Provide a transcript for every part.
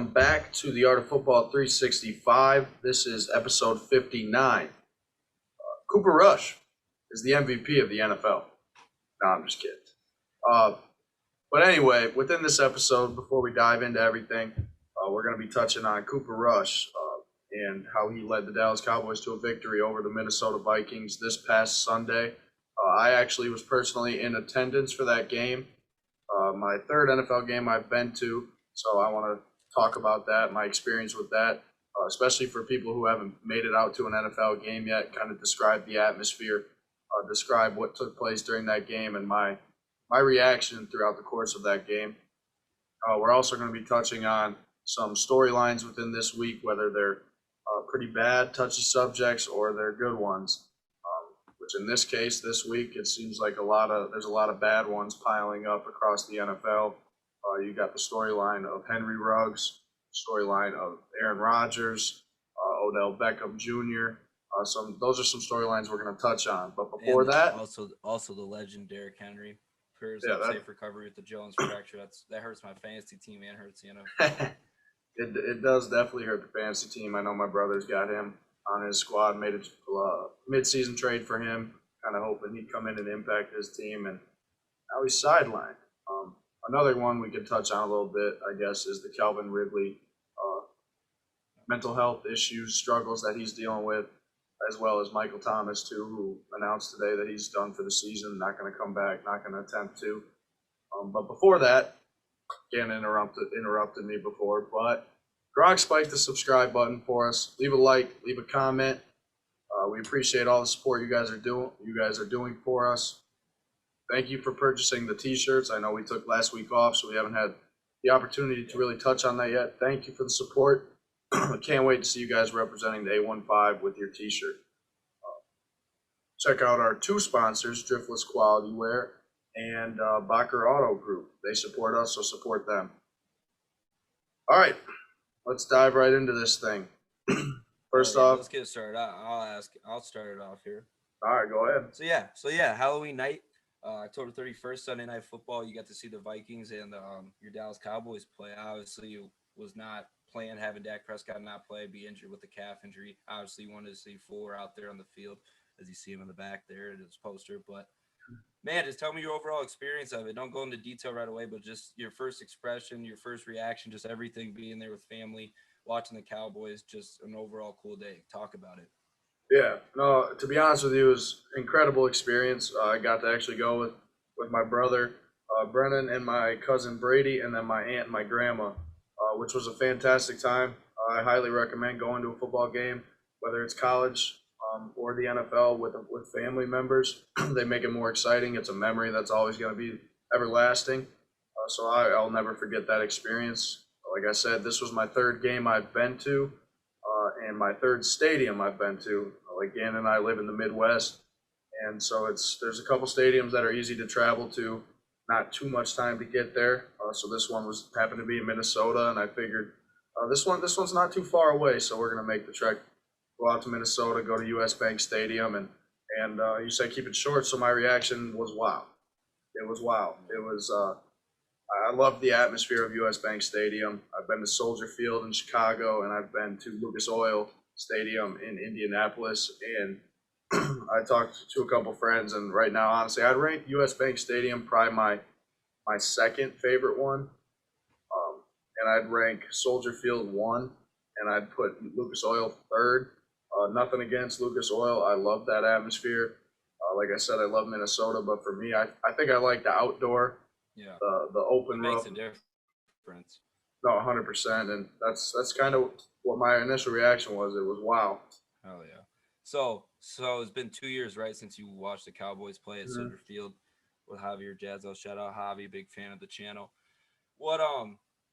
welcome back to the Art of Football 365. This is episode 59. Cooper Rush is the MVP of the NFL. No, I'm just kidding. But anyway, within this episode, before we dive into everything, we're going to be touching on Cooper Rush and how he led the Dallas Cowboys to a victory over the Minnesota Vikings this past Sunday. I actually was personally in attendance for that game. My third NFL game I've been to, so I want to talk about that, my experience with that, especially for people who haven't made it out to an NFL game yet, kind of describe the atmosphere, describe what took place during that game and my reaction throughout the course of that game. We're also going to be touching on some storylines within this week, whether they're pretty bad, touchy subjects, or they're good ones. Which in this case, this week, it seems like there's a lot of bad ones piling up across the NFL. You got the storyline of Henry Ruggs, storyline of Aaron Rodgers, Odell Beckham Jr. Those are some storylines we're going to touch on. But before that, also the legend Derrick Henry. Safe recovery with the Jones fracture. That hurts my fantasy team and hurts the NFL. It does definitely hurt the fantasy team. I know my brother's got him on his squad, made a mid-season trade for him, kind of hoping he'd come in and impact his team, and now he's sidelined. Another one we could touch on a little bit, I guess, is the Calvin Ridley mental health issues, struggles that he's dealing with, as well as Michael Thomas, too, who announced today that he's done for the season, not going to come back, not going to attempt to. But before that, Gannon interrupted me before, but Gronk spiked the subscribe button for us. Leave a like, leave a comment. We appreciate all the support you guys are doing for us. Thank you for purchasing the T-shirts. I know we took last week off, so we haven't had the opportunity to really touch on that yet. Thank you for the support. I can't wait to see you guys representing the A15 with your T-shirt. Check out our two sponsors, Driftless Quality Wear and Bacher Auto Group. They support us, so support them. All right, let's dive right into this thing. First off, let's get started. I'll start it off here. All right, go ahead. So yeah, Halloween night. October 31st, Sunday Night Football, you got to see the Vikings and your Dallas Cowboys play. Obviously, you was not playing, having Dak Prescott not play, be injured with a calf injury. Obviously, you wanted to see Fuller out there on the field, as you see him in the back there in his poster. But, man, just tell me your overall experience of it. Don't go into detail right away, but just your first expression, your first reaction, just everything, being there with family, watching the Cowboys, just an overall cool day. Talk about it. Yeah, no, to be honest with you, it was an incredible experience. I got to actually go with my brother, Brennan, and my cousin Brady, and then my aunt and my grandma, which was a fantastic time. I highly recommend going to a football game, whether it's college or the NFL with family members. They make it more exciting. It's a memory that's always going to be everlasting. So I'll never forget that experience. Like I said, this was my third game I've been to. And my third stadium I've been to. Like Gannon and I live in the Midwest, and so there's a couple stadiums that are easy to travel to, not too much time to get there. So this one happened to be in Minnesota, and I figured this one's not too far away, so we're gonna make the trek, go out to Minnesota, go to U.S. Bank Stadium, and you said keep it short, so my reaction was wow. It was wow. It was. I love the atmosphere of U.S. Bank Stadium. I've been to Soldier Field in Chicago, and I've been to Lucas Oil Stadium in Indianapolis. And I talked to a couple friends, and right now, honestly, I'd rank U.S. Bank Stadium probably my second favorite one. And I'd rank Soldier Field 1, and I'd put Lucas Oil third. Nothing against Lucas Oil. I love that atmosphere. Like I said, I love Minnesota, but for me, I think I like the outdoor. Yeah, the open makes a difference. No, 100%, and that's kind of what my initial reaction was. It was wow. Oh yeah. So it's been 2 years, right, since you watched the Cowboys play at Soldier Field with Javier Jazzo. Shout out Javi, big fan of the channel. What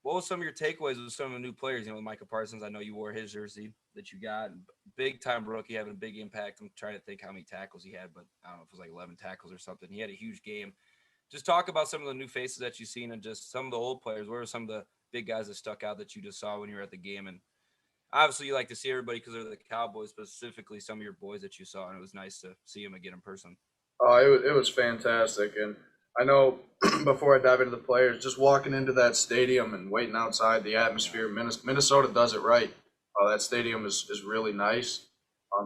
was some of your takeaways with some of the new players? You know, with Micah Parsons, I know you wore his jersey that you got. Big time rookie, having a big impact. I'm trying to think how many tackles he had, but I don't know if it was like 11 tackles or something. He had a huge game. Just talk about some of the new faces that you've seen and just some of the old players. What are some of the big guys that stuck out that you just saw when you were at the game? And obviously you like to see everybody because they're the Cowboys, specifically some of your boys that you saw, and it was nice to see them again in person. Oh, it was fantastic. And I know before I dive into the players, just walking into that stadium and waiting outside, the atmosphere, Minnesota does it right. That stadium is really nice.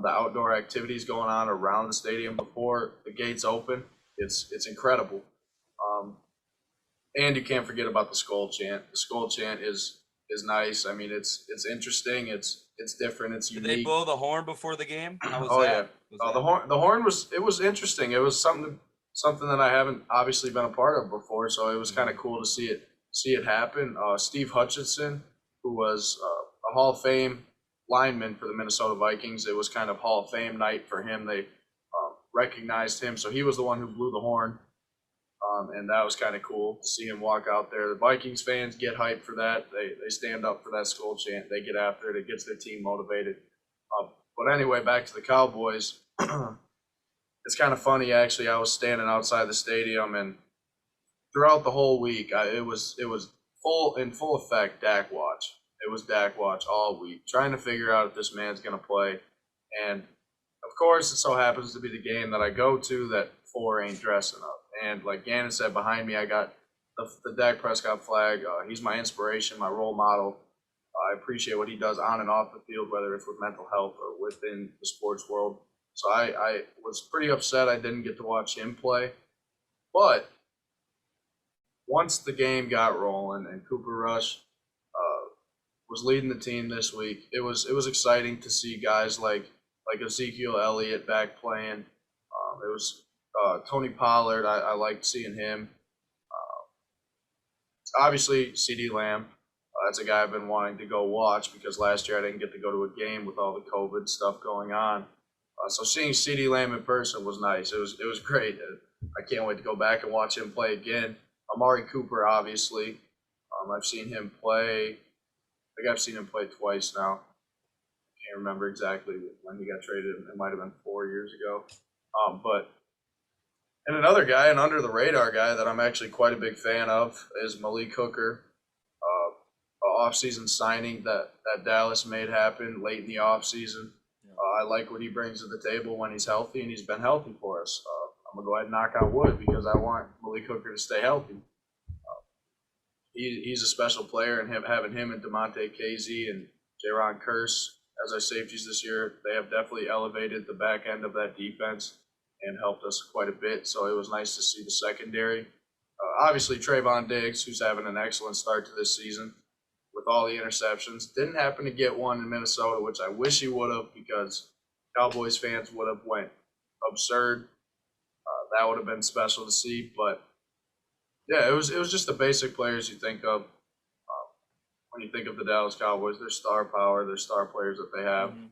The outdoor activities going on around the stadium before the gates open, it's incredible. Um, and you can't forget about the SKOL chant. The SKOL chant is nice. I mean, it's interesting. It's different. It's Did they unique. blow the horn before the game? How was Oh that? yeah, the horn was interesting. It was something that I haven't obviously been a part of before, so it was kind of cool to see it happen. Steve Hutchinson, who was a Hall of Fame lineman for the Minnesota Vikings, it was kind of Hall of Fame night for him. They recognized him, so he was the one who blew the horn, and that was kind of cool to see him walk out there. The Vikings fans get hyped for that. They stand up for that SKOL chant. They get after it. It gets their team motivated. But anyway, back to the Cowboys. It's kind of funny, actually. I was standing outside the stadium, and throughout the whole week, it was in full effect Dak watch. It was Dak watch all week, trying to figure out if this man's going to play. And of course, it so happens to be the game that I go to that 4 ain't dressing up. And like Gannon said, behind me, I got the Dak Prescott flag. He's my inspiration, my role model. I appreciate what he does on and off the field, whether it's with mental health or within the sports world. So I was pretty upset I didn't get to watch him play. But once the game got rolling and Cooper Rush was leading the team this week, it was exciting to see guys like Ezekiel Elliott back playing. It was Tony Pollard. I liked seeing him. Obviously, CD Lamb. That's a guy I've been wanting to go watch because last year I didn't get to go to a game with all the COVID stuff going on. So seeing CD Lamb in person was nice. It was great. I can't wait to go back and watch him play again. Amari Cooper, obviously. I've seen him play. I think I've seen him play twice now. I can't remember exactly when he got traded. It might have been 4 years ago. And another guy, an under the radar guy that I'm actually quite a big fan of is Malik Hooker. Offseason signing that Dallas made happen late in the offseason. I like what he brings to the table when he's healthy, and he's been healthy for us. I'm going to go ahead and knock on wood because I want Malik Hooker to stay healthy. He's a special player, and having him and DeMonte Casey and Jaron Kearse as our safeties this year, they have definitely elevated the back end of that defense and helped us quite a bit. So it was nice to see the secondary. Obviously, Trayvon Diggs, who's having an excellent start to this season with all the interceptions. Didn't happen to get one in Minnesota, which I wish he would have because Cowboys fans would have went absurd. That would have been special to see. But, yeah, it was just the basic players you think of when you think of the Dallas Cowboys. Their star power, their star players that they have. Mm-hmm.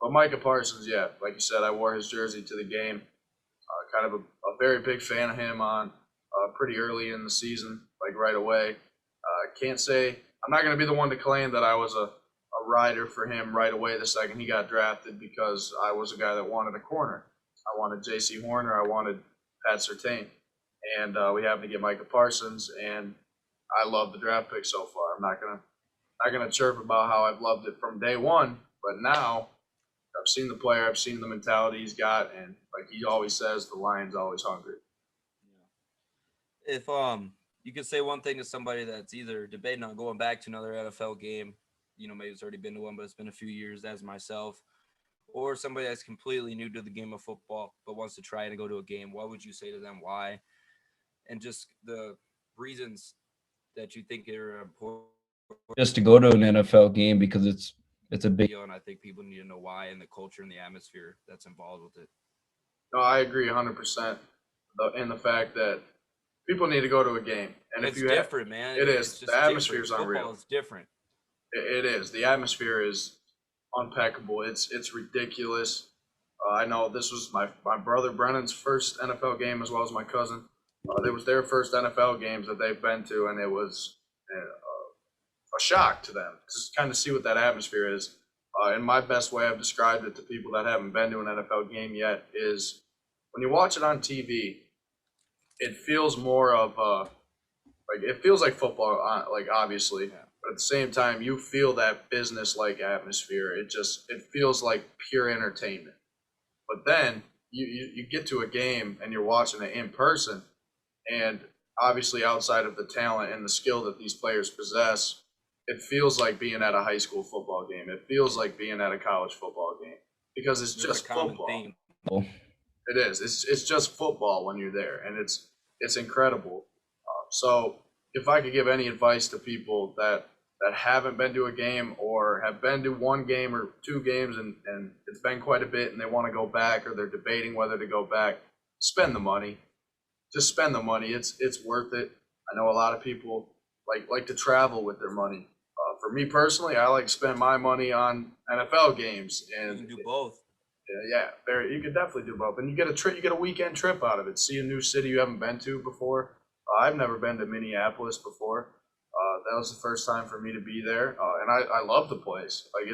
But Micah Parsons, yeah, like you said, I wore his jersey to the game. Kind of a very big fan of him on pretty early in the season, like right away. Can't say – I'm not going to be the one to claim that I was a rider for him right away the second he got drafted because I was a guy that wanted a corner. I wanted J.C. Horner. I wanted Pat Surtain. And we happened to get Micah Parsons, and I love the draft pick so far. I'm not gonna chirp about how I've loved it from day one, but now I've seen the player, I've seen the mentality he's got, and like he always says, the lion's always hungry. If you could say one thing to somebody that's either debating on going back to another NFL game, maybe it's already been to one, but it's been a few years as myself, or somebody that's completely new to the game of football but wants to try and go to a game, what would you say to them? Why? And just the reasons that you think are important. Just to go to an NFL game because it's a big deal, and I think people need to know why and the culture and the atmosphere that's involved with it. No, I agree 100% in the fact that people need to go to a game. And it's different, man. It is. The atmosphere is unreal. Football is different. It is. The atmosphere is impeccable. It's ridiculous. I know this was my brother Brennan's first NFL game as well as my cousin. It was their first NFL games that they've been to, and it was a shock to them to kind of see what that atmosphere is. And my best way I've described it to people that haven't been to an NFL game yet is when you watch it on TV, it feels more of it feels like football, like obviously, but at the same time, you feel that business-like atmosphere. It feels like pure entertainment. But then you get to a game and you're watching it in person, And obviously, outside of the talent and the skill that these players possess, it feels like being at a high school football game. It feels like being at a college football game because it's There's a just common football. theme. It is. It's just football when you're there, and it's incredible. So if I could give any advice to people that haven't been to a game or have been to one game or two games and it's been quite a bit and they want to go back or they're debating whether to go back, spend the money. Just spend the money. It's worth it. I know a lot of people like to travel with their money. For me personally, I like to spend my money on NFL games You and can do both. you could definitely do both. And you get a trip, you get a weekend trip out of it. See a new city you haven't been to before. I've never been to Minneapolis before. That was the first time for me to be there, and I love the place. Like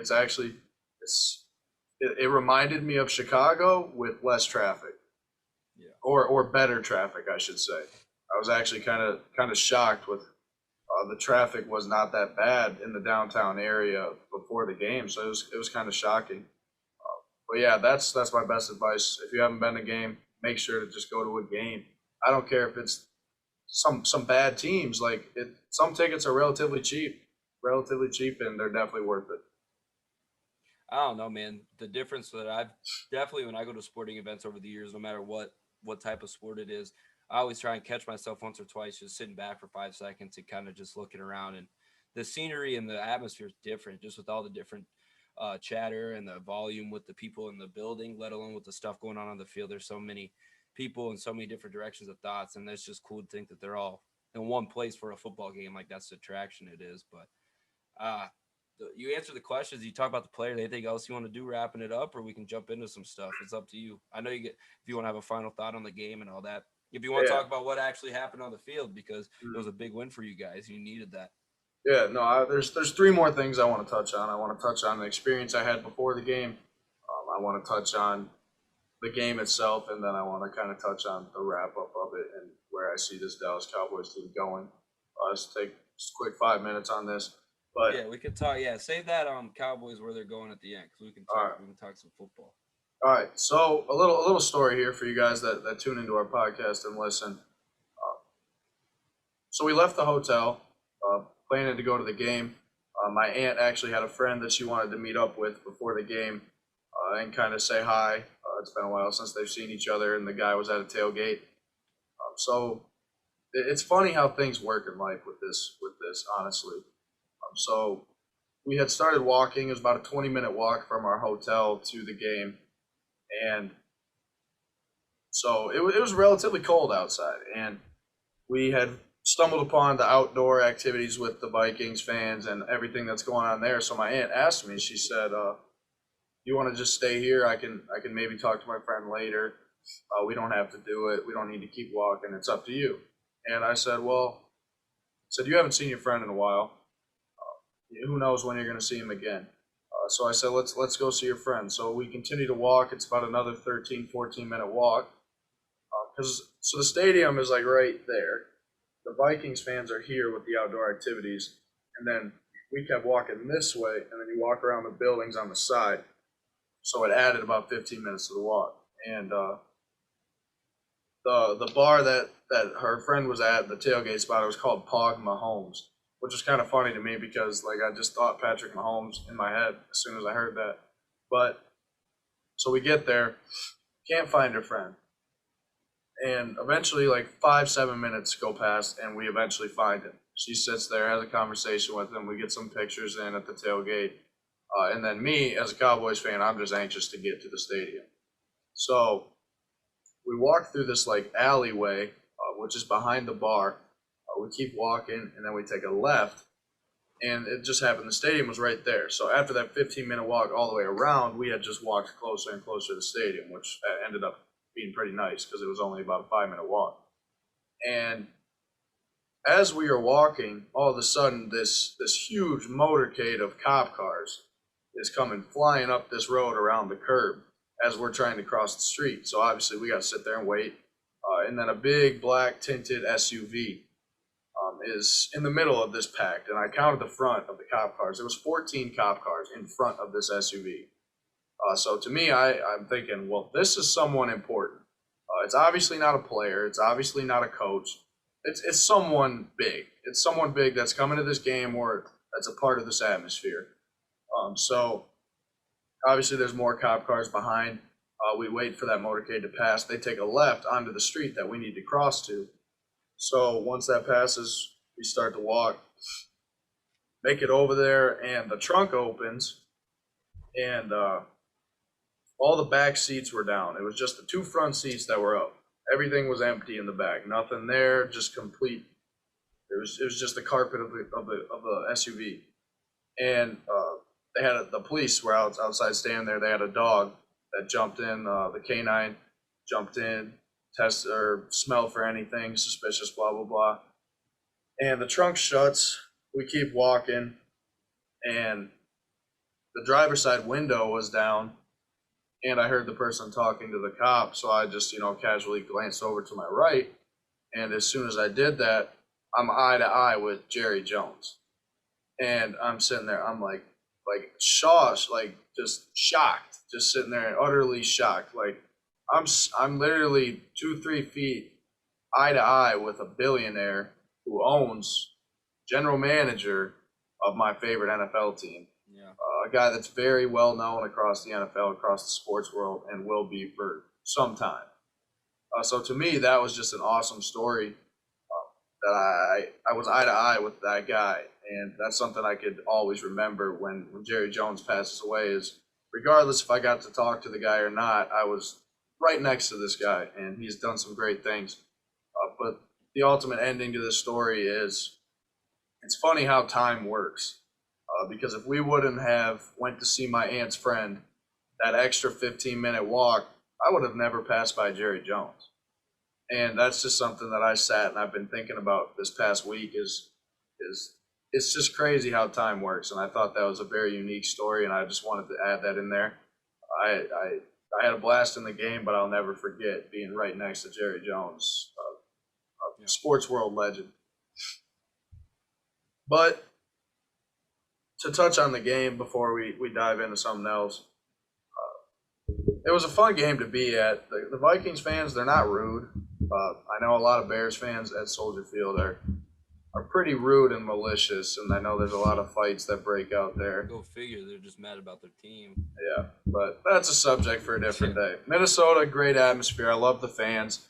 it reminded me of Chicago with less traffic, Yeah. or better traffic, I should say. I was actually kind of shocked with the traffic was not that bad in the downtown area before the game, so it was kind of shocking. But yeah, that's my best advice. If you haven't been to a game, make sure to just go to a game. I don't care if it's some bad teams. Some tickets are relatively cheap, and they're definitely worth it. I don't know, man. The difference that I've definitely when I go to sporting events over the years, no matter what type of sport it is, I always try and catch myself once or twice just sitting back for 5 seconds and kind of just looking around. And the scenery and the atmosphere is different, just with all the different chatter and the volume with the people in the building, let alone with the stuff going on the field. There's so many people in so many different directions of thoughts, and that's just cool to think that they're all in one place for a football game. Like that's the attraction it is. But uh you answer the questions. You talk about the player. Anything else you want to do, wrapping it up, or we can jump into some stuff. It's up to you. I know you get if you want to have a final thought on the game and all that. If you want to Yeah. talk about what actually happened on the field, because it was a big win for you guys. You needed that. Yeah, no, there's three more things I want to touch on. I want to touch on the experience I had before the game. I want to touch on the game itself, and then I want to kind of touch on the wrap up of it and where I see this Dallas Cowboys team going. Let's take just a quick 5 minutes on this. But Yeah, we could talk. Yeah, save that Cowboys where they're going at the end because we can talk. All right. We can talk some football. all right, so a little story here for you guys that tune into our podcast and listen. So we left the hotel, planning to go to the game. My aunt actually had a friend that she wanted to meet up with before the game and kind of say hi. It's been a while since they've seen each other, and the guy was at a tailgate. So it's funny how things work in life with this, honestly. So we had started walking. It was about a 20-minute walk from our hotel to the game, and so it was relatively cold outside, and we had stumbled upon the outdoor activities with the Vikings fans and everything that's going on there. So my aunt asked me, she said, you want to just stay here? I can maybe talk to my friend later. We don't have to do it. We don't need to keep walking. It's up to you. And I said, you haven't seen your friend in a while. Who knows when you're going to see him again? So I said, let's go see your friend. So we continue to walk. It's about another 13, 14-minute walk. So the stadium is like right there. The Vikings fans are here with the outdoor activities. And then we kept walking this way, and then you walk around the buildings on the side. So it added about 15 minutes to the walk. And the bar that her friend was at, the tailgate spot, it was called Pog Mahomes, which was kind of funny to me because I just thought Patrick Mahomes in my head as soon as I heard that. But so we get there, can't find her friend. And eventually, 5-7 minutes go past, and we eventually find him. She sits there, has a conversation with him. We get some pictures in at the tailgate. And then me, as a Cowboys fan, I'm just anxious to get to the stadium. So we walk through this alleyway, which is behind the bar. We keep walking, and then we take a left. And it just happened the stadium was right there. So after that 15-minute walk all the way around, we had just walked closer and closer to the stadium, which ended up being pretty nice because it was only about a 5-minute walk. And as we are walking, all of a sudden this huge motorcade of cop cars is coming flying up this road around the curb as we're trying to cross the street. So obviously we got to sit there and wait. And then a big black tinted SUV is in the middle of this packed. And I counted the front of the cop cars. There was 14 cop cars in front of this SUV. So to me, I'm thinking, well, this is someone important. It's obviously not a player. It's obviously not a coach. it's someone big. It's someone big that's coming to this game or that's a part of this atmosphere. So obviously there's more cop cars behind. We wait for that motorcade to pass. They take a left onto the street that we need to cross to. So once that passes, we start to walk, make it over there, and the trunk opens, and all the back seats were down. It was just the two front seats that were up. Everything was empty in the back. Nothing there, just complete. It was just the carpet of the SUV, and they had the police were outside standing there. They had a dog that jumped in. The canine jumped in, test or smell for anything suspicious. Blah blah blah. And the trunk shuts. We keep walking, and the driver's side window was down, and I heard the person talking to the cop. So I just casually glanced over to my right, and as soon as I did that, I'm eye to eye with Jerry Jones, and I'm sitting there. I'm like just shocked, just sitting there, utterly shocked. Like I'm literally 2-3 feet eye to eye with a billionaire who owns general manager of my favorite NFL team. Yeah. A guy that's very well known across the NFL, across the sports world, and will be for some time. So to me, that was just an awesome story that I was eye to eye with that guy, and that's something I could always remember when Jerry Jones passes away. Is regardless if I got to talk to the guy or not, I was right next to this guy, and he's done some great things. But the ultimate ending to this story is it's funny how time works. Because if we wouldn't have went to see my aunt's friend, that extra 15-minute walk, I would have never passed by Jerry Jones. And that's just something that I sat and I've been thinking about this past week is it's just crazy how time works. And I thought that was a very unique story, and I just wanted to add that in there. I had a blast in the game, but I'll never forget being right next to Jerry Jones, a sports world legend. But to touch on the game before we dive into something else, it was a fun game to be at. The Vikings fans, they're not rude. I know a lot of Bears fans at Soldier Field are pretty rude and malicious, and I know there's a lot of fights that break out there. Go figure, they're just mad about their team. Yeah, but that's a subject for a different day. Minnesota, great atmosphere. I love the fans.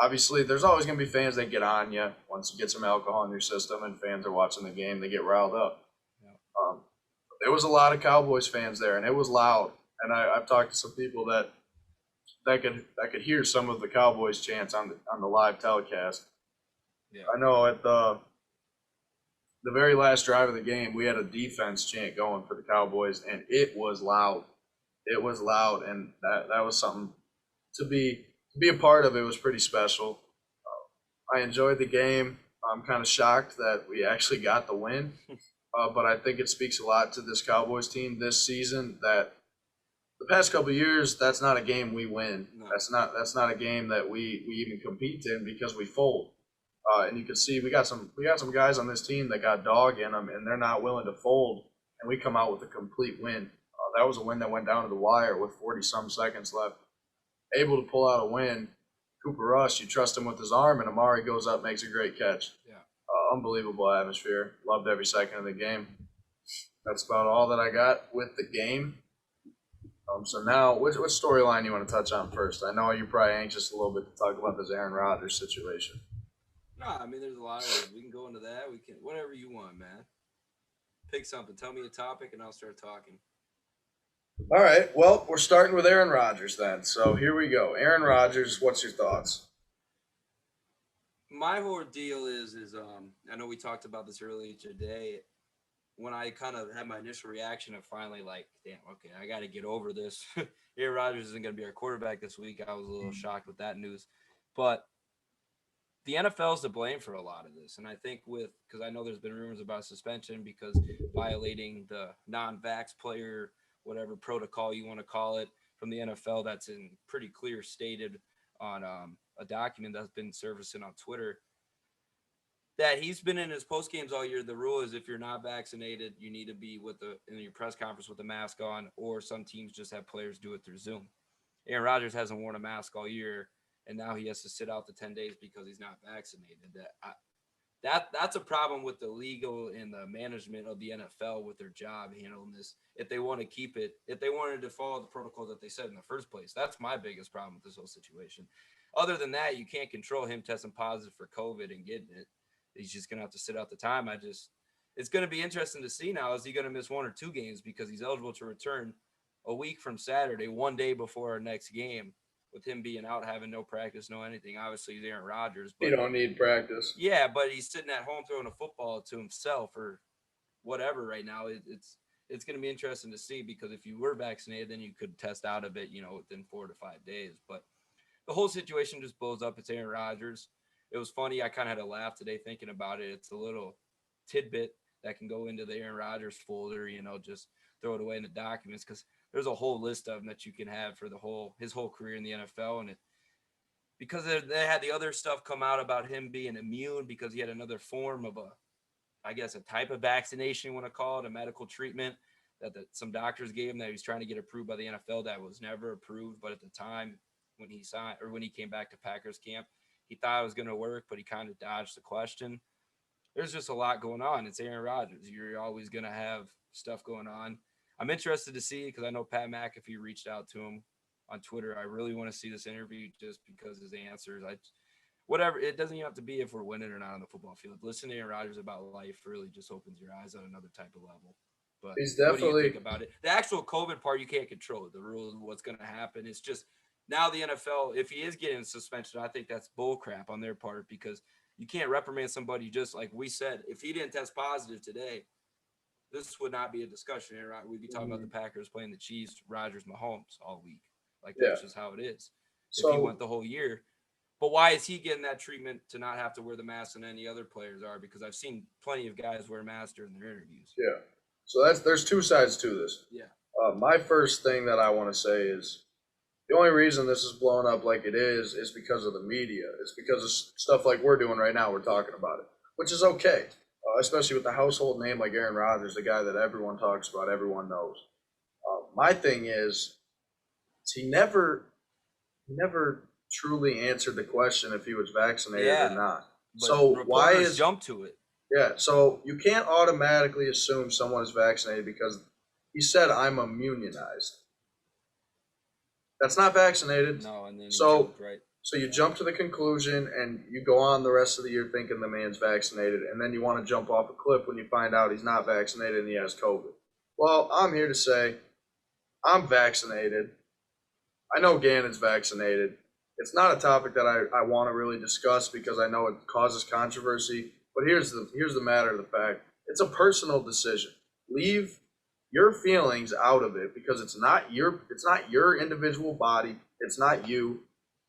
Obviously, there's always going to be fans that get on you once you get some alcohol in your system and fans are watching the game. They get riled up. Yeah. There was a lot of Cowboys fans there, and it was loud. And I've talked to some people that could hear some of the Cowboys chants on the live telecast. Yeah. I know at the very last drive of the game, we had a defense chant going for the Cowboys, and it was loud. It was loud, and that was something to be a part of. It was pretty special. I enjoyed the game. I'm kind of shocked that we actually got the win, but I think it speaks a lot to this Cowboys team this season that the past couple of years, that's not a game we win. No. That's not a game that we even compete in because we fold. And you can see we got some guys on this team that got dog in them, and they're not willing to fold. And we come out with a complete win. That was a win that went down to the wire with 40-some seconds left. Able to pull out a win. Cooper Rush, you trust him with his arm, and Amari goes up, makes a great catch. Yeah. Unbelievable atmosphere. Loved every second of the game. That's about all that I got with the game. So now, which storyline you want to touch on first? I know you're probably anxious a little bit to talk about this Aaron Rodgers situation. No, I mean, there's a lot of ways. We can go into that. We can, whatever you want, man. Pick something. Tell me a topic, and I'll start talking. All right. Well, we're starting with Aaron Rodgers then. So here we go. Aaron Rodgers, what's your thoughts? My whole deal is I know we talked about this earlier today. When I kind of had my initial reaction of finally like, damn, okay, I got to get over this. Aaron Rodgers isn't going to be our quarterback this week. I was a little shocked with that news. But the NFL is to blame for a lot of this. And I think because I know there's been rumors about suspension because violating the non-vax player, whatever protocol you want to call it, from the NFL that's in pretty clear stated on a document that's been surfacing on Twitter, that he's been in his post games all year. The rule is if you're not vaccinated, you need to be in your press conference with a mask on, or some teams just have players do it through Zoom. Aaron Rodgers hasn't worn a mask all year, and now he has to sit out the 10 days because he's not vaccinated. That's a problem with the legal and the management of the NFL with their job handling this. If they want to keep it, if they wanted to follow the protocol that they said in the first place, that's my biggest problem with this whole situation. Other than that, you can't control him testing positive for COVID and getting it. He's just gonna have to sit out the time. It's gonna be interesting to see now. Is he gonna miss 1 or 2 games because he's eligible to return a week from Saturday, 1 day before our next game? With him being out, having no practice, no anything. Obviously, he's Aaron Rodgers. But you don't need practice. Yeah, but he's sitting at home throwing a football to himself or whatever right now. It's going to be interesting to see, because if you were vaccinated, then you could test out of it, within 4 to 5 days. But the whole situation just blows up. It's Aaron Rodgers. It was funny. I kind of had a laugh today thinking about it. It's a little tidbit that can go into the Aaron Rodgers folder, just throw it away in the documents, because there's a whole list of them that you can have for his whole career in the NFL. And because they had the other stuff come out about him being immune because he had another form of a type of vaccination, you want to call it, a medical treatment that some doctors gave him that he was trying to get approved by the NFL that was never approved. But at the time when he came back to Packers camp, he thought it was going to work, but he kind of dodged the question. There's just a lot going on. It's Aaron Rodgers. You're always going to have stuff going on. I'm interested to see, because I know Pat McAfee reached out to him on Twitter. I really want to see this interview just because his answers. Whatever. It doesn't even have to be if we're winning or not on the football field. Listening to Aaron Rodgers about life really just opens your eyes on another type of level. But he's definitely, what do you think about it? The actual COVID part, you can't control. The rules, what's going to happen. It's just now the NFL, if he is getting suspension, I think that's bull crap on their part, because you can't reprimand somebody just like we said. If he didn't test positive today, this would not be a discussion here. Right? We'd be talking about the Packers playing the Chiefs, Rodgers, Mahomes all week. Like, that's just how it is. If he went the whole year. But why is he getting that treatment to not have to wear the mask than any other players are? Because I've seen plenty of guys wear masks during their interviews. Yeah. So there's 2 sides to this. Yeah. My first thing that I want to say is the only reason this is blown up like it is because of the media. It's because of stuff like we're doing right now. We're talking about it, which is okay. Especially with a household name like Aaron Rodgers, the guy that everyone talks about, everyone knows. My thing is he never truly answered the question if he was vaccinated or not. So why is jump to it? Yeah, so you can't automatically assume someone is vaccinated because he said I'm immunized. That's not vaccinated. No, and then jumped, right. So you jump to the conclusion and you go on the rest of the year thinking the man's vaccinated, and then you want to jump off a cliff when you find out he's not vaccinated and he has COVID. Well, I'm here to say I'm vaccinated. I know Gannon's vaccinated. It's not a topic that I want to really discuss because I know it causes controversy. But here's the matter of the fact. It's a personal decision. Leave your feelings out of it because it's not your individual body. It's not you.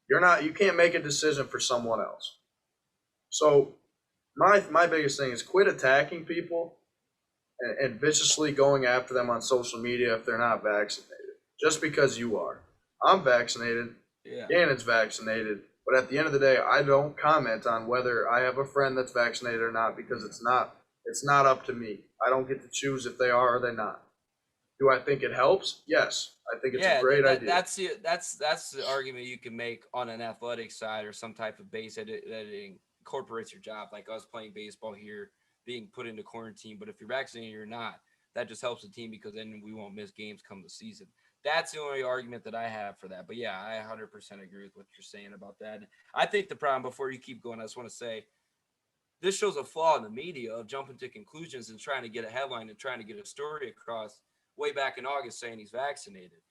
You can't make a decision for someone else. So my biggest thing is quit attacking people and viciously going after them on social media if they're not vaccinated. Just because you are. I'm vaccinated. Yeah. Gannon's vaccinated. But at the end of the day, I don't comment on whether I have a friend that's vaccinated or not because it's not up to me. I don't get to choose if they are or they're not. Do I think it helps? Yes. I think it's a great idea. That's the argument you can make on an athletic side or some type of base that it incorporates your job, like us playing baseball here, being put into quarantine. But if you're vaccinated or not, that just helps the team because then we won't miss games come the season. That's the only argument that I have for that. But yeah, I 100% agree with what you're saying about that. I think the problem, before you keep going, I just want to say this shows a flaw in the media of jumping to conclusions and trying to get a headline and trying to get a story across way back in August saying he's vaccinated,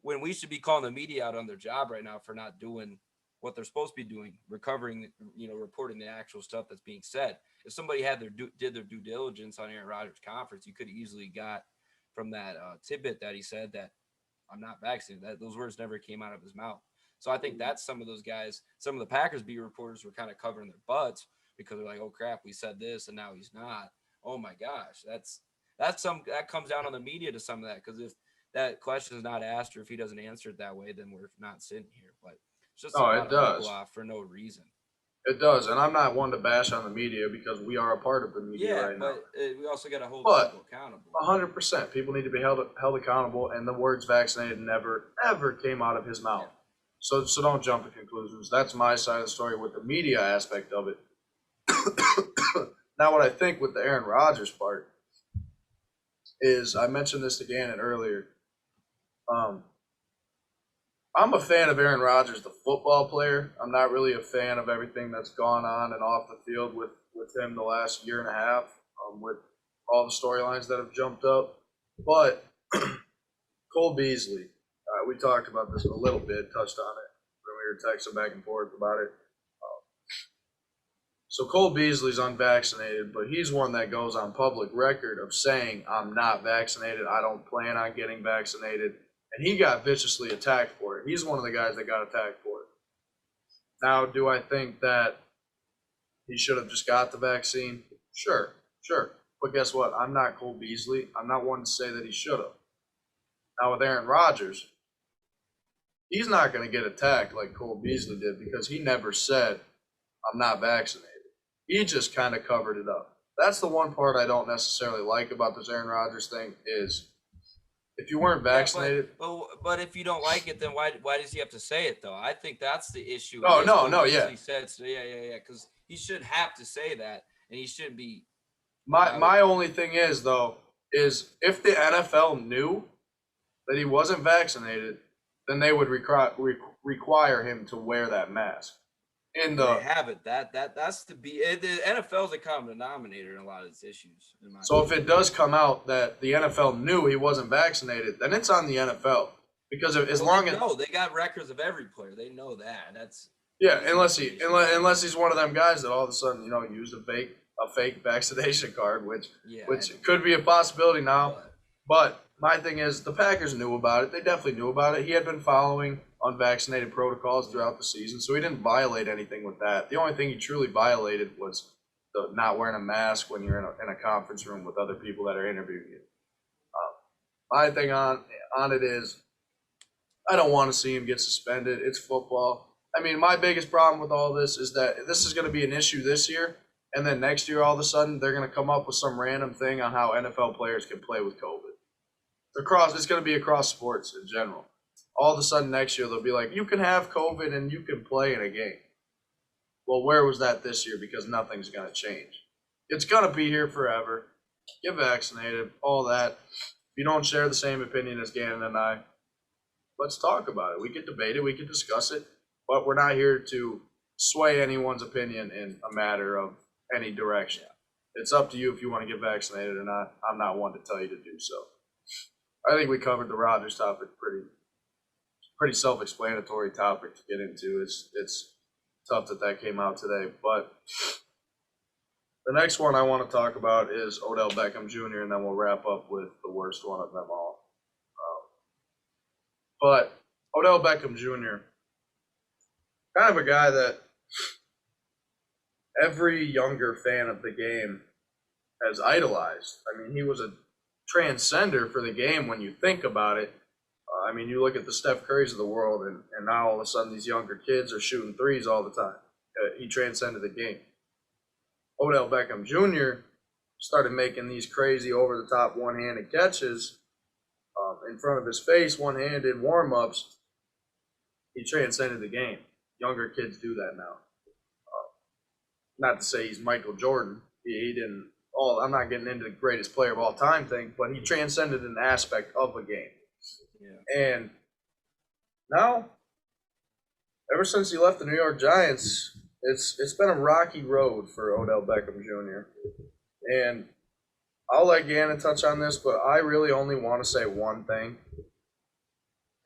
when we should be calling the media out on their job right now for not doing what they're supposed to be doing, recovering, reporting the actual stuff that's being said. If somebody did their due diligence on Aaron Rodgers' conference, you could have easily got from that tidbit that he said that I'm not vaccinated. Those words never came out of his mouth. So I think that's some of those guys, some of the Packers beat reporters were kind of covering their butts because they're like, oh crap, we said this and now he's not. Oh my gosh, that comes down on the media to some of that, because if that question is not asked or if he doesn't answer it that way, then we're not sitting here. But it's just it does for no reason. It does, and I'm not one to bash on the media because we are a part of the media right now. But we also got to hold people accountable. 100%, people need to be held accountable, and the words vaccinated never ever came out of his mouth. So don't jump to conclusions. That's my side of the story with the media aspect of it. Now, what I think with the Aaron Rodgers part is, I mentioned this to Gannon earlier. I'm a fan of Aaron Rodgers, the football player. I'm not really a fan of everything that's gone on and off the field with him the last year and a half, with all the storylines that have jumped up. But Cole Beasley, we talked about this a little bit, touched on it when we were texting back and forth about it. So Cole Beasley's unvaccinated, but he's one that goes on public record of saying, I'm not vaccinated. I don't plan on getting vaccinated. And he got viciously attacked for it. He's one of the guys that got attacked for it. Now, do I think that he should have just got the vaccine? Sure. But guess what? I'm not Cole Beasley. I'm not one to say that he should have. Now, with Aaron Rodgers, he's not going to get attacked like Cole Beasley did because he never said, I'm not vaccinated. He just kind of covered it up. That's the one part I don't necessarily like about this Aaron Rodgers thing is if you weren't vaccinated. But if you don't like it, then why does he have to say it, though? I think that's the issue. Yeah. He said, so yeah, because he shouldn't have to say that, and he shouldn't be. My only thing is, though, is if the NFL knew that he wasn't vaccinated, then they would require him to wear that mask. They have it. That's the NFL's a common denominator in a lot of these issues. So if it does come out that the NFL knew he wasn't vaccinated, then it's on the NFL because they got records of every player. They know that. Unless he's one of them guys that all of a sudden used a fake vaccination card, which could be a possibility now. But my thing is, the Packers knew about it. They definitely knew about it. He had been following unvaccinated protocols throughout the season, so he didn't violate anything with that. The only thing he truly violated was the not wearing a mask when you're in a conference room with other people that are interviewing you. My thing on it is, I don't want to see him get suspended. It's football. I mean, my biggest problem with all this is that this is going to be an issue this year, and then next year, all of a sudden, they're going to come up with some random thing on how NFL players can play with COVID. It's going to be across sports in general. All of a sudden next year, they'll be like, you can have COVID and you can play in a game. Well, where was that this year? Because nothing's going to change. It's going to be here forever. Get vaccinated, all that. If you don't share the same opinion as Gannon and I, let's talk about it. We can debate it. We can discuss it. But we're not here to sway anyone's opinion in a matter of any direction. It's up to you if you want to get vaccinated or not. I'm not one to tell you to do so. I think we covered the Rodgers topic pretty self-explanatory topic to get into. It's tough that came out today. But the next one I want to talk about is Odell Beckham Jr., and then we'll wrap up with the worst one of them all. But Odell Beckham Jr., kind of a guy that every younger fan of the game has idolized. I mean, he was a transcender for the game when you think about it. I mean, you look at the Steph Currys of the world, and now all of a sudden these younger kids are shooting threes all the time. He transcended the game. Odell Beckham Jr. started making these crazy over-the-top one-handed catches in front of his face, one-handed warm-ups. He transcended the game. Younger kids do that now. Not to say he's Michael Jordan. He didn't. I'm not getting into the greatest player of all time thing, but he transcended an aspect of a game. Yeah. And now, ever since he left the New York Giants, it's been a rocky road for Odell Beckham Jr. And I'll let Gannon touch on this, but I really only want to say one thing,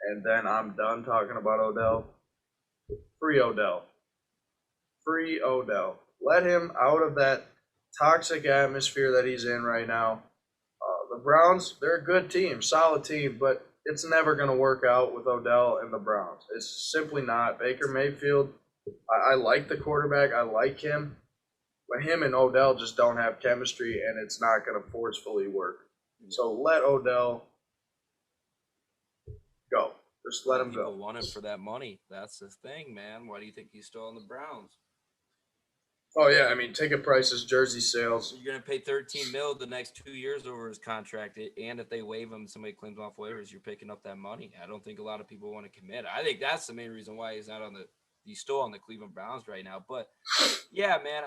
and then I'm done talking about Odell. Free Odell. Free Odell. Let him out of that toxic atmosphere that he's in right now. The Browns, they're a good team, solid team, but it's never going to work out with Odell and the Browns. It's simply not. Baker Mayfield, I like the quarterback. I like him. But him and Odell just don't have chemistry, and it's not going to forcefully work. So let Odell go. Just let him go. People want him for that money. That's the thing, man. Why do you think he's still on the Browns? Oh yeah, I mean ticket prices, jersey sales. You're gonna pay 13 mil the next 2 years over his contract, and if they waive him, somebody claims him off waivers, you're picking up that money. I don't think a lot of people want to commit. I think that's the main reason why he's still on the Cleveland Browns right now. But yeah, man,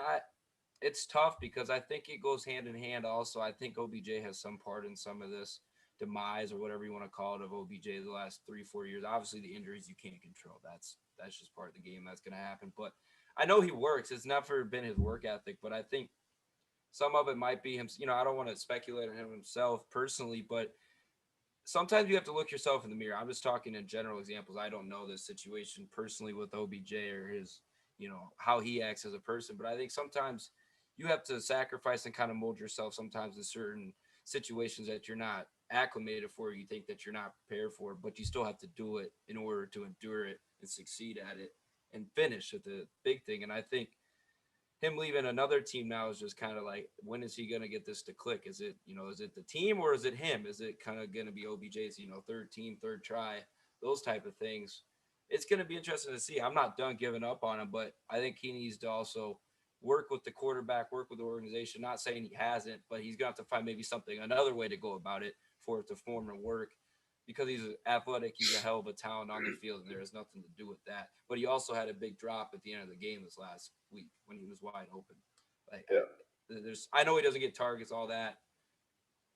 it's tough because I think it goes hand in hand. Also, I think OBJ has some part in some of this demise or whatever you want to call it of OBJ the last 3-4 years. Obviously, the injuries you can't control. That's just part of the game. That's going to happen. But I know he works. It's never been his work ethic, but I think some of it might be him. I don't want to speculate on him himself personally, but sometimes you have to look yourself in the mirror. I'm just talking in general examples. I don't know this situation personally with OBJ or his, how he acts as a person, but I think sometimes you have to sacrifice and kind of mold yourself sometimes in certain situations that you're not acclimated for, you think that you're not prepared for, but you still have to do it in order to endure it and succeed at it and finish at the big thing. And I think him leaving another team now is just kind of like, when is he going to get this to click? Is it the team or is it him? Is it kind of going to be OBJ's, third team, third try, those type of things? It's going to be interesting to see. I'm not done giving up on him, but I think he needs to also work with the quarterback, work with the organization. Not saying he hasn't, but he's going to have to find maybe another way to go about it for it to form and work. Because he's athletic, he's a hell of a talent on the field, and there has nothing to do with that. But he also had a big drop at the end of the game this last week when he was wide open. I know he doesn't get targets, all that,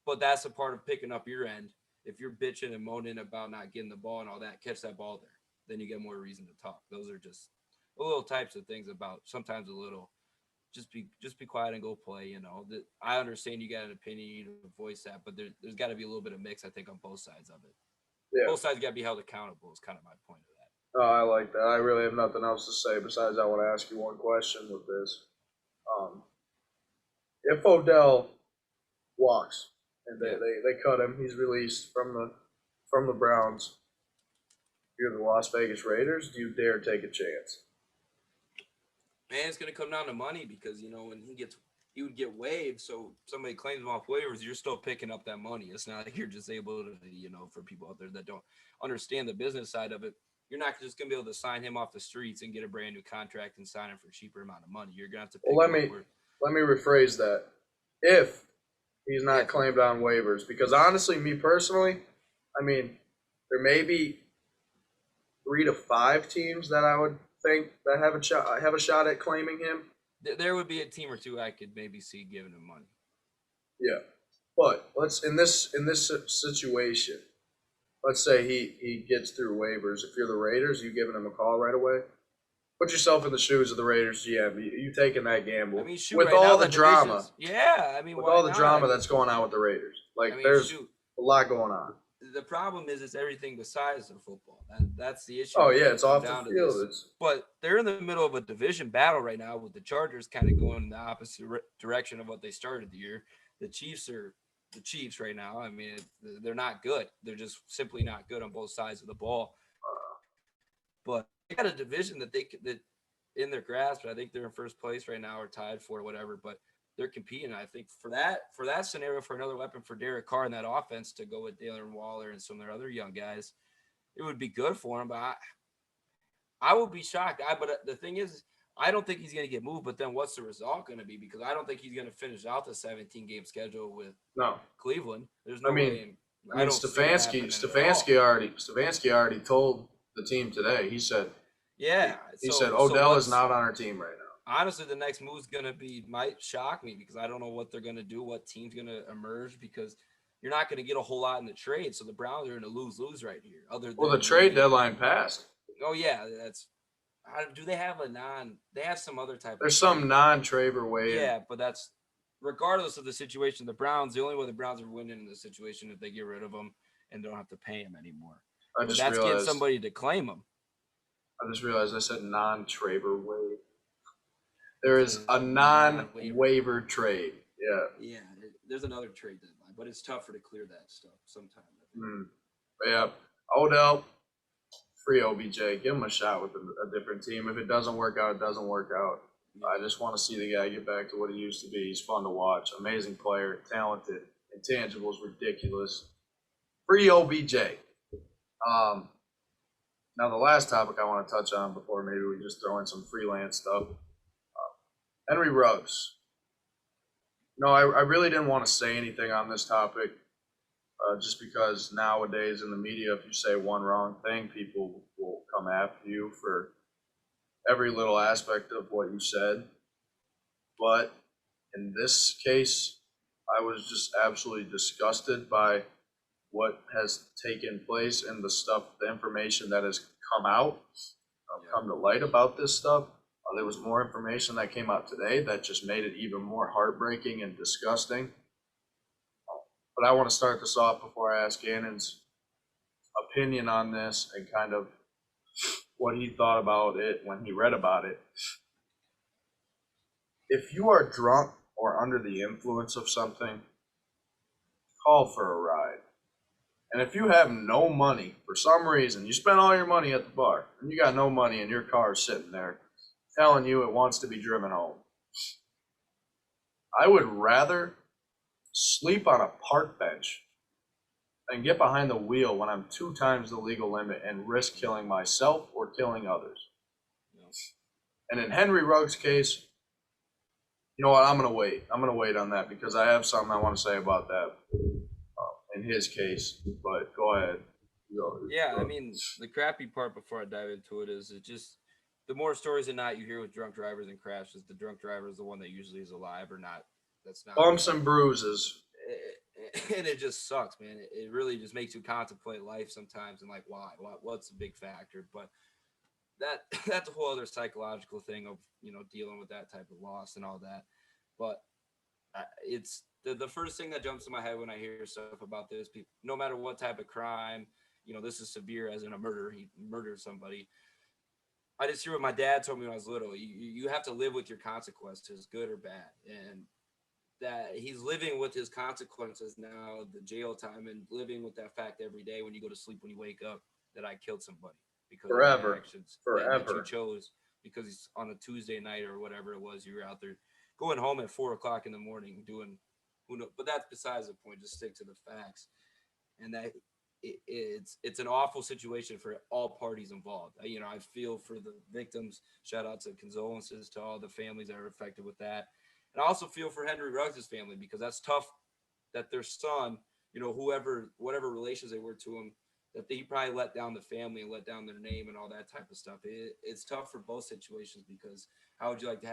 but that's a part of picking up your end. If you're bitching and moaning about not getting the ball and all that, catch that ball there. Then you get more reason to talk. Those are just little types of things about sometimes a little. Just be quiet and go play. I understand you got an opinion, you need to voice that, but there's got to be a little bit of mix, I think, on both sides of it. Yeah. Both sides got to be held accountable is kind of my point of that. Oh, I like that. I really have nothing else to say besides I want to ask you one question with this. If Odell walks and they cut him, he's released from the Browns. You're the Las Vegas Raiders. Do you dare take a chance? Man, it's going to come down to money because, when he would get waived. So somebody claims him off waivers, you're still picking up that money. It's not like you're just able to, for people out there that don't understand the business side of it, you're not just going to be able to sign him off the streets and get a brand new contract and sign him for a cheaper amount of money. You're going to have to pick let me rephrase that. If he's not claimed on waivers, because honestly, me personally, I mean, there may be 3 to 5 teams that I would think that have a shot at claiming him. There would be a team or two I could maybe see giving him money. Yeah, but in this situation, let's say he gets through waivers. If you're the Raiders, you giving him a call right away? Put yourself in the shoes of the Raiders GM. You taking that gamble with all the drama? Yeah, with all the drama that's going on with the Raiders. There's a lot going on. The problem is it's everything besides the football. That's the issue. Oh yeah, it's off the field. But they're in the middle of a division battle right now with the Chargers kind of going in the opposite direction of what they started the year. The Chiefs are the Chiefs right now. I mean, they're not good. They're just simply not good on both sides of the ball. But they got a division that in their grasp. I think they're in first place right now or tied for whatever. But they're competing. I think for that scenario, for another weapon for Derek Carr in that offense to go with Dalen Waller and some of their other young guys, it would be good for him. But I would be shocked. But the thing is, I don't think he's going to get moved. But then what's the result going to be? Because I don't think he's going to finish out the 17-game schedule with Cleveland. There's no way. I mean, Stefanski already told the team today. He said, he said Odell is not on our team right now. Honestly, the next move's might shock me because I don't know what they're going to do, what team's going to emerge, because you're not going to get a whole lot in the trade. So the Browns are in a lose-lose right here. The trade deadline passed. Oh, yeah. Do they have they have some other type There's some non-Traver way. Yeah, but that's regardless of the situation. The only way the Browns are winning in this situation is if they get rid of them and don't have to pay him anymore. That's getting somebody to claim them. I just realized I said non-Traver way. There is a non-waiver trade. Yeah. Yeah, there's another trade deadline, but it's tougher to clear that stuff sometimes. Yeah. Odell, free OBJ. Give him a shot with a different team. If it doesn't work out, it doesn't work out. Yeah. I just want to see the guy get back to what he used to be. He's fun to watch. Amazing player. Talented. Intangibles ridiculous. Free OBJ. Now, the last topic I want to touch on before maybe we just throw in some freelance stuff. Henry Ruggs. No, I really didn't want to say anything on this topic, just because nowadays in the media, if you say one wrong thing, people will come after you for every little aspect of what you said. But in this case, I was just absolutely disgusted by what has taken place and the information that has come out, come to light about this stuff. There was more information that came out today that just made it even more heartbreaking and disgusting. But I want to start this off before I ask Gannon's opinion on this and kind of what he thought about it when he read about it. If you are drunk or under the influence of something, call for a ride. And if you have no money, for some reason, you spent all your money at the bar, and you got no money and your car is sitting there telling you it wants to be driven home, I would rather sleep on a park bench than get behind the wheel when I'm 2 times the legal limit and risk killing myself or killing others. And in Henry Ruggs' case, you know what, I'm going to wait. I'm going to wait on that because I have something I want to say about that in his case. But go ahead. Yeah, I mean, the crappy part before I dive into it is the more stories than not you hear with drunk drivers and crashes, the drunk driver is the one that usually is alive or not. That's not bumps and bruises. And it just sucks, man. It really just makes you contemplate life sometimes and like, why? What's the big factor? But that's a whole other psychological thing of, dealing with that type of loss and all that. But it's the first thing that jumps in my head when I hear stuff about this. People, no matter what type of crime, this is severe as in a murder. He murdered somebody. I just hear what my dad told me when I was little. You have to live with your consequences, good or bad. And that he's living with his consequences now, the jail time, and living with that fact every day when you go to sleep, when you wake up, that I killed somebody because of my actions that you chose, because it's on a Tuesday night or whatever it was. You were out there going home at 4:00 in the morning doing, who knows? But that's besides the point. Just stick to the facts. And that it's an awful situation for all parties involved. I feel for the victims. Shout out to condolences to all the families that are affected with that. And I also feel for Henry Ruggs' family because that's tough that their son, whatever relations they were to him, that he probably let down the family and let down their name and all that type of stuff. It's tough for both situations because how would you like to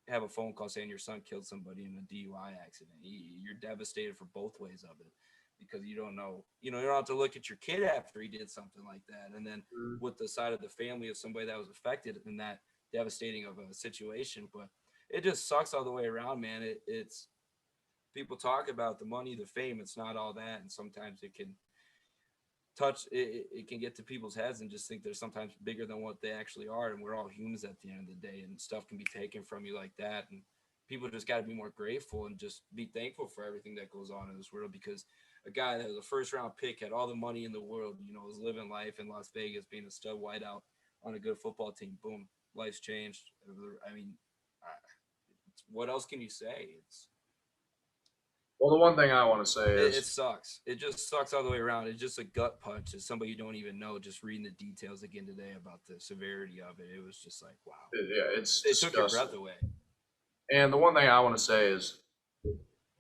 have a phone call saying your son killed somebody in a DUI accident? You're devastated for both ways of it because you don't know, you don't have to look at your kid after he did something like that. And then with the side of the family of somebody that was affected in that devastating of a situation. But it just sucks all the way around, man. It's people talk about the money, the fame. It's not all that. And sometimes it can it can get to people's heads and just think they're sometimes bigger than what they actually are. And we're all humans at the end of the day, and stuff can be taken from you like that. And people just got to be more grateful and just be thankful for everything that goes on in this world, because a guy that was a first round pick, had all the money in the world, was living life in Las Vegas, being a stud wideout on a good football team. Boom, life's changed. I mean, what else can you say? Well, the one thing I want to say is it sucks. It just sucks all the way around. It's just a gut punch as somebody you don't even know. Just reading the details again today about the severity of it, it was just like, wow. It took your breath away. And the one thing I want to say is,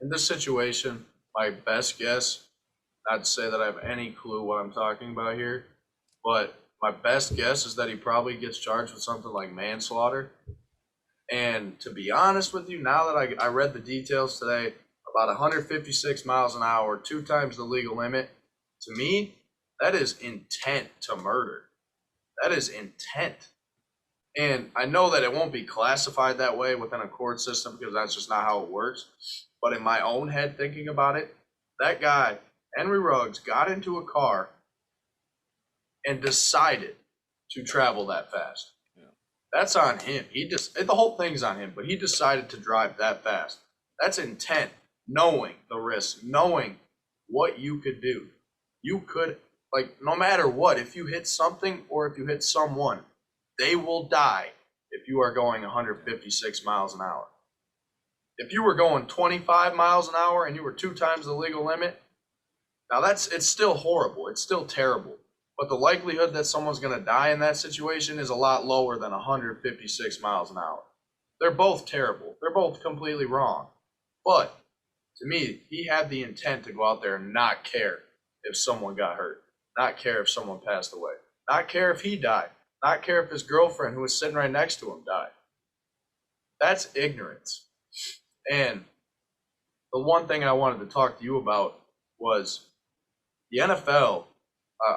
in this situation, my best guess, not to say that I have any clue what I'm talking about here, but my best guess is that he probably gets charged with something like manslaughter. And to be honest with you, now that I read the details today, about 156 miles an hour, 2 times the legal limit, to me, that is intent to murder. That is intent. And I know that it won't be classified that way within a court system because that's just not how it works. But in my own head, thinking about it, that guy, Henry Ruggs, got into a car and decided to travel that fast. Yeah. That's on him. The whole thing's on him, but he decided to drive that fast. That's intent, knowing the risk, knowing what you could do. You could, no matter what, if you hit something or if you hit someone, they will die if you are going 156 miles an hour. If you were going 25 miles an hour and you were 2 times the legal limit, now it's still horrible. It's still terrible. But the likelihood that someone's going to die in that situation is a lot lower than 156 miles an hour. They're both terrible. They're both completely wrong. But to me, he had the intent to go out there and not care if someone got hurt, not care if someone passed away, not care if he died, not care if his girlfriend who was sitting right next to him died. That's ignorance. And the one thing I wanted to talk to you about was the NFL.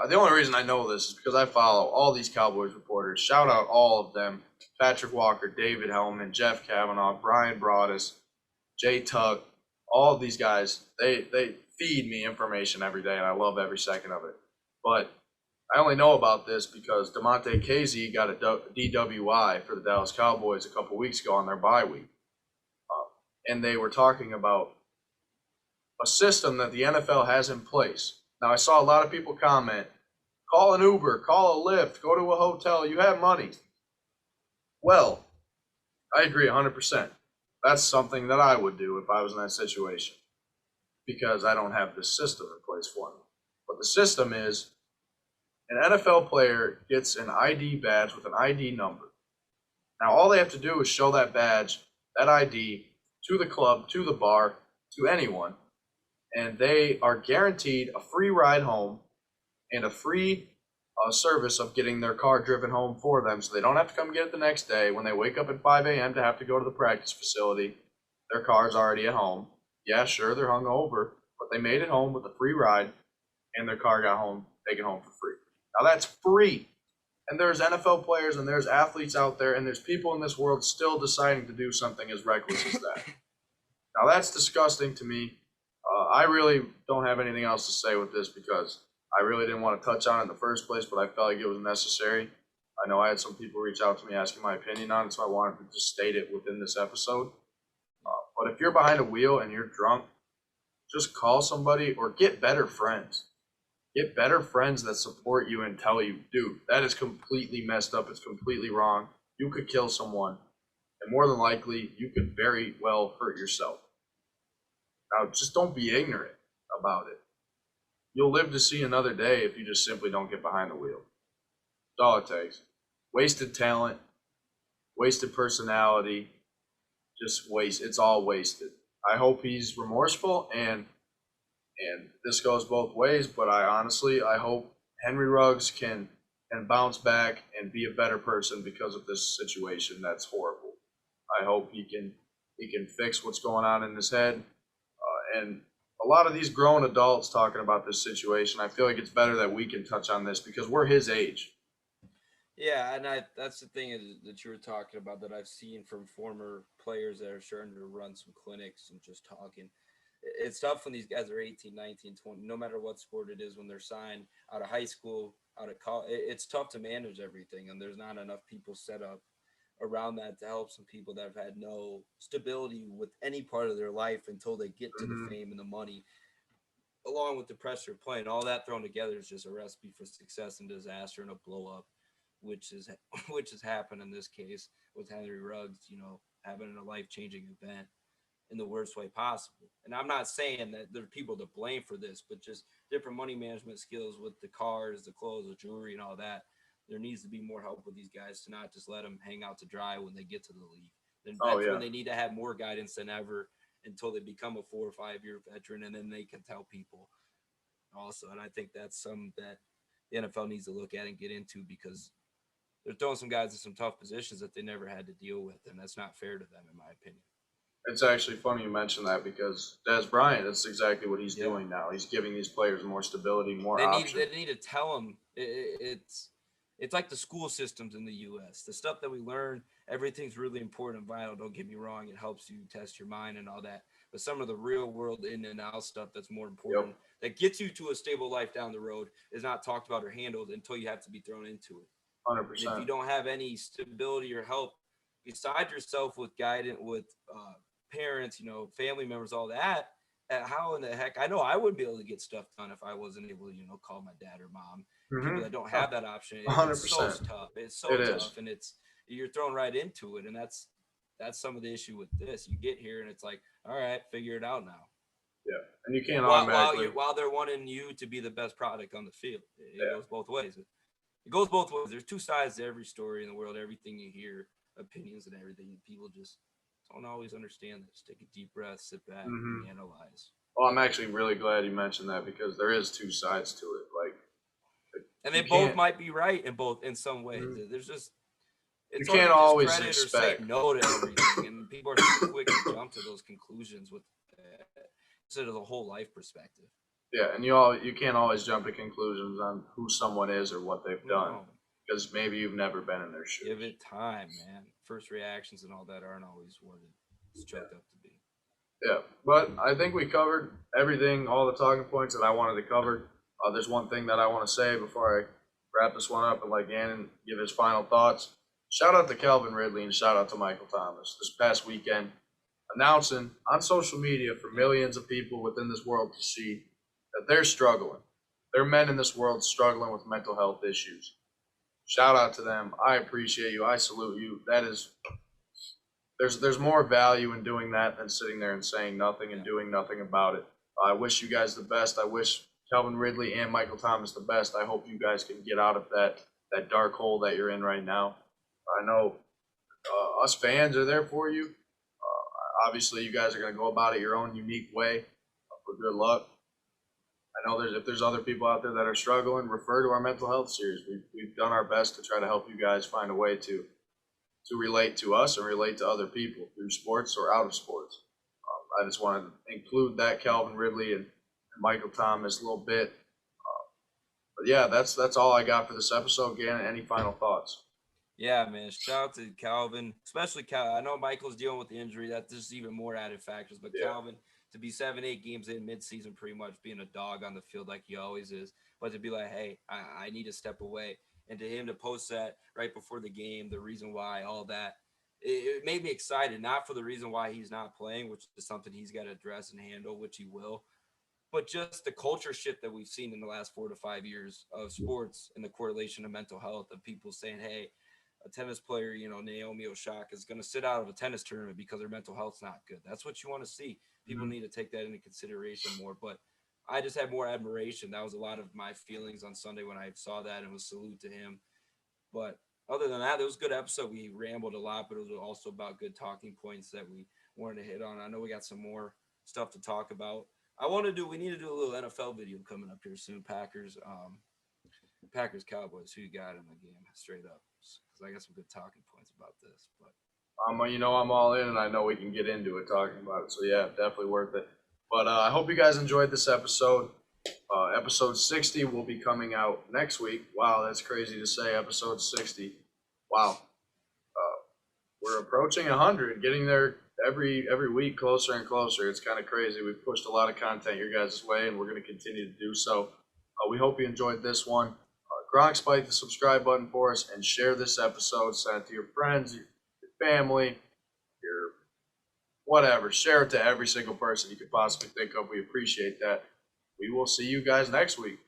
The only reason I know this is because I follow all these Cowboys reporters. Shout out all of them: Patrick Walker, David Hellman, Jeff Kavanaugh, Brian Broaddus, Jay Tugg. All of these guys, they feed me information every day, and I love every second of it. But I only know about this because DeMonte Casey got a DWI for the Dallas Cowboys a couple weeks ago on their bye week. And they were talking about a system that the NFL has in place. Now, I saw a lot of people comment, call an Uber, call a Lyft, go to a hotel, you have money. Well, I agree 100%. That's something that I would do if I was in that situation because I don't have this system in place for me. But the system is an NFL player gets an ID badge with an ID number. Now, all they have to do is show that badge, that ID, to the club, to the bar, to anyone, and they are guaranteed a free ride home and a free service of getting their car driven home for them, so they don't have to come get it the next day when they wake up at 5 a.m. to have to go to the practice facility. Their car's already at home. Yeah, sure, they're hungover, but they made it home with a free ride, and their car got home, taken home for free. Now that's free. And there's NFL players and there's athletes out there and there's people in this world still deciding to do something as reckless as that. Now that's disgusting to me. I really don't have anything else to say with this because I really didn't want to touch on it in the first place, but I felt like it was necessary. I know I had some people reach out to me asking my opinion on it, so I wanted to just state it within this episode. But if you're behind a wheel and you're drunk, just call somebody or get better friends. Get better friends that support you and tell you, dude, that is completely messed up. It's completely wrong. You could kill someone. And more than likely, you could very well hurt yourself. Now, just don't be ignorant about it. You'll live to see another day if you just simply don't get behind the wheel. That's all it takes. Wasted talent, wasted personality, just waste. It's all wasted. I hope he's remorseful and this goes both ways, but I hope Henry Ruggs can bounce back and be a better person because of this situation that's horrible. I hope he can fix what's going on in his head. And a lot of these grown adults talking about this situation, I feel like it's better that we can touch on this because we're his age. Yeah, and that's the thing that you were talking about that I've seen from former players that are starting to run some clinics and just talking. It's tough when these guys are 18, 19, 20, no matter what sport it is, when they're signed out of high school, out of college. It's tough to manage everything, and there's not enough people set up around that to help some people that have had no stability with any part of their life until they get to the fame and the money, along with the pressure of playing. All that thrown together is just a recipe for success and disaster and a blow up, which has happened in this case with Henry Ruggs, having a life-changing event in the worst way possible. And I'm not saying that there are people to blame for this, but just different money management skills with the cars, the clothes, the jewelry, and all that. There needs to be more help with these guys to not just let them hang out to dry when they get to the league. Then that's when they need to have more guidance than ever until they become a 4 or 5 year veteran, and then they can tell people also. And I think that's something that the NFL needs to look at and get into because they're throwing some guys in some tough positions that they never had to deal with, and that's not fair to them, in my opinion. It's actually funny you mention that because Dez Bryant, that's exactly what he's doing now. He's giving these players more stability, more options. They need to tell them it's like the school systems in the U.S. The stuff that we learn, everything's really important and vital. Don't get me wrong. It helps you test your mind and all that. But some of the real world in and out stuff that's more important, that gets you to a stable life down the road, is not talked about or handled until you have to be thrown into it. 100%. And if you don't have any stability or help beside yourself with guidance, with parents, family members, all that, how in the heck? I know I wouldn't be able to get stuff done if I wasn't able to, call my dad or mom. People that don't have that option, it's so tough. It's so tough, and you're thrown right into it, and that's some of the issue with this. You get here, and it's like, all right, figure it out now. Yeah, and you can't automatically while they're wanting you to be the best product on the field. It goes both ways. It goes both ways. There's two sides to every story in the world. Everything you hear opinions and everything. People just don't always understand this. Take a deep breath, sit back, Mhm. and analyze. Well, I'm actually really glad you mentioned that because there is two sides to it. Like, And you they both can't, might be right in some ways. Mhm. There's just you it's hard can't to always discredit or say expect. no to everything, and people are so quick to jump to those conclusions with instead of the whole life perspective. Yeah, and you can't always jump to conclusions on who someone is or what they've done No, because maybe you've never been in their shoes. give it time, man. First reactions and all that aren't always what it's chalked up to be. Yeah, but I think we covered everything, all the talking points that I wanted to cover. There's one thing that I want to say before I wrap this one up and let Gannon give his final thoughts. Shout out to Calvin Ridley and shout out to Michael Thomas this past weekend, announcing on social media for millions of people within this world to see that they're struggling. There are men in this world struggling with mental health issues. Shout out to them. I appreciate you. I salute you. That is, there's more value in doing that than sitting there and saying nothing and doing nothing about it. I wish you guys the best. I wish Calvin Ridley and Michael Thomas the best. I hope you guys can get out of that dark hole that you're in right now. I know us fans are there for you. Obviously, you guys are going to go about it your own unique way. For good luck. I know if there's other people out there that are struggling, refer to our mental health series. We've done our best to try to help you guys find a way to relate to us and relate to other people through sports or out of sports. I just wanted to include that Calvin Ridley and Michael Thomas a little bit. But yeah, that's all I got for this episode. Gannon, any final thoughts? Yeah, man. Shout out to Calvin, especially Calvin. I know Michael's dealing with the injury. That's just even more added factors. But Yeah. Calvin, to be 7-8 games in midseason, pretty much being a dog on the field like he always is, but to be like, hey, I need to step away. And to him to post that right before the game, the reason why, all that, it made me excited, not for the reason why he's not playing, which is something he's got to address and handle, which he will, but just the culture shift that we've seen in the last 4 to 5 years of sports and the correlation of mental health of people saying, hey, a tennis player, Naomi Osaka is going to sit out of a tennis tournament because her mental health's not good. That's what you want to see. People need to take that into consideration more. But I just had more admiration. That was a lot of my feelings on Sunday when I saw that, and was salute to him. But other than that, it was a good episode. We rambled a lot, but it was also about good talking points that we wanted to hit on. I know we got some more stuff to talk about. We need to do a little NFL video coming up here soon. Packers Cowboys. Who you got in the game straight up? Because I got some good talking points about this. But I'm all in, and I know we can get into it talking about it. So yeah, definitely worth it. But I hope you guys enjoyed this episode. Episode 60 will be coming out next week. Wow, that's crazy to say. Episode 60. Wow. We're approaching 100, getting there every week, closer and closer. It's kind of crazy. We've pushed a lot of content your guys' way, and we're going to continue to do so. We hope you enjoyed this one. Gronk, spike the subscribe button for us and share this episode. Send it to your friends, your family, your whatever. Share it to every single person you could possibly think of. We appreciate that. We will see you guys next week.